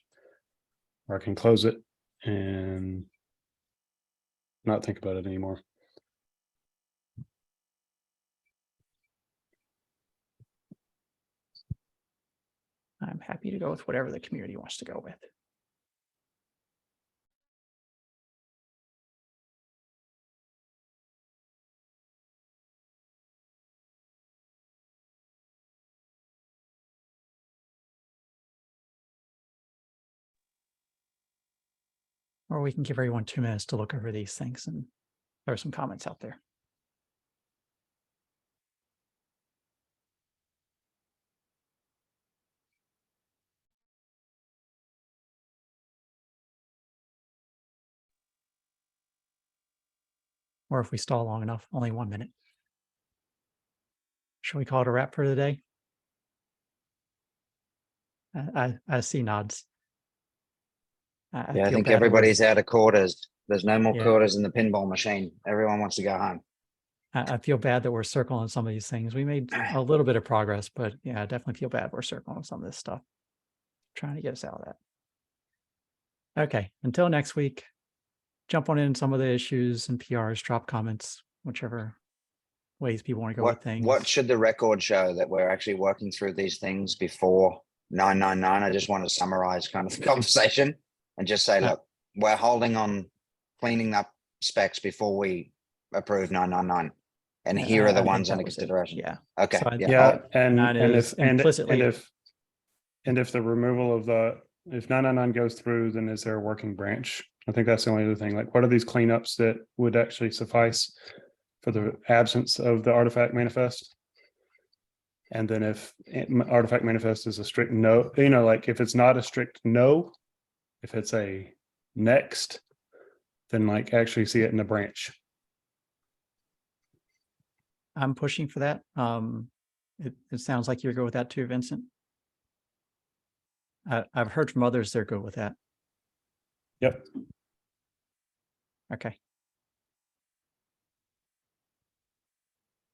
Speaker 7: or I can close it and not think about it anymore.
Speaker 4: I'm happy to go with whatever the community wants to go with. Or we can give everyone 2 minutes to look over these things and throw some comments out there. Or if we stall long enough, only 1 minute. Shall we call it a wrap for the day? I see nods.
Speaker 2: I
Speaker 4: feel
Speaker 2: think
Speaker 4: bad that we're-
Speaker 2: everybody's out of quarters. There's no more
Speaker 4: Yeah.
Speaker 2: quarters in the pinball machine. Everyone wants to go home.
Speaker 4: I feel bad that we're circling some of these things. We made a little bit of progress, but yeah, I definitely feel bad we're circling some of this stuff. Trying to get us out of that. Okay, until next week, jump on in some of the issues and PRs, drop comments, whichever ways people want to go with things.
Speaker 2: What should the record show that we're actually working through these things before 999? I just want to summarize kind of the conversation and just say, look, we're holding on cleaning up specs before we approve 999. And here are the
Speaker 4: I think
Speaker 2: ones
Speaker 4: that
Speaker 2: under
Speaker 4: was it.
Speaker 2: consideration.
Speaker 4: Yeah.
Speaker 2: Okay.
Speaker 4: So
Speaker 7: Yeah, and
Speaker 4: Nine is
Speaker 7: if
Speaker 4: implicitly-
Speaker 7: if the removal of if 999 goes through, then is there a working branch? I think that's the only other thing. Like, what are these cleanups that would actually suffice for the absence of the artifact manifest? And then if artifact manifest is a strict no, like if it's not a strict no, if it's a next, then like actually see it in the branch.
Speaker 4: I'm pushing for that. It sounds like you're good with that too, Vincent. I've heard from others they're good with that.
Speaker 7: Yep.
Speaker 4: Okay.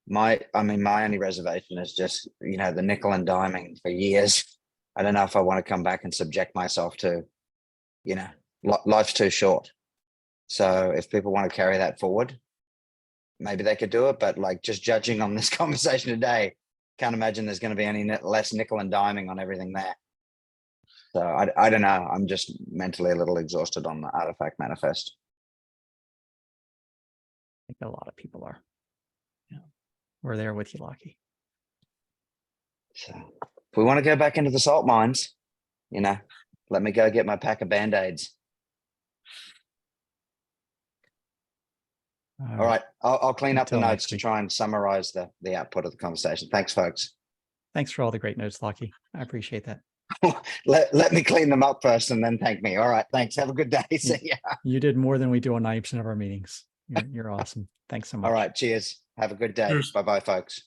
Speaker 2: My only reservation is just, the nickel and diming for years. I don't know if I want to come back and subject myself to, life's too short. So if people want to carry that forward, maybe they could do it. But like, just judging on this conversation today, can't imagine there's going to be any less nickel and diming on everything there. So I don't know. I'm just mentally a little exhausted on the artifact manifest.
Speaker 4: I think a lot of people are. Yeah. We're there with you, Lockie.
Speaker 2: So if we want to go back into the salt mines, you know, let me go get my pack of Band-Aids. All right, I'll clean up the
Speaker 4: Until
Speaker 2: notes
Speaker 4: next
Speaker 2: to
Speaker 4: week.
Speaker 2: try and summarize the output of the conversation. Thanks, folks.
Speaker 4: Thanks for all the great notes, Lockie. I appreciate that.
Speaker 2: Let me clean them up first and then thank me. All right, thanks. Have a good day. See ya.
Speaker 4: You did more than we do on 90% of our meetings. You're awesome. Thanks so much.
Speaker 2: All right, cheers. Have a good day.
Speaker 8: Cheers.
Speaker 2: Bye-bye, folks.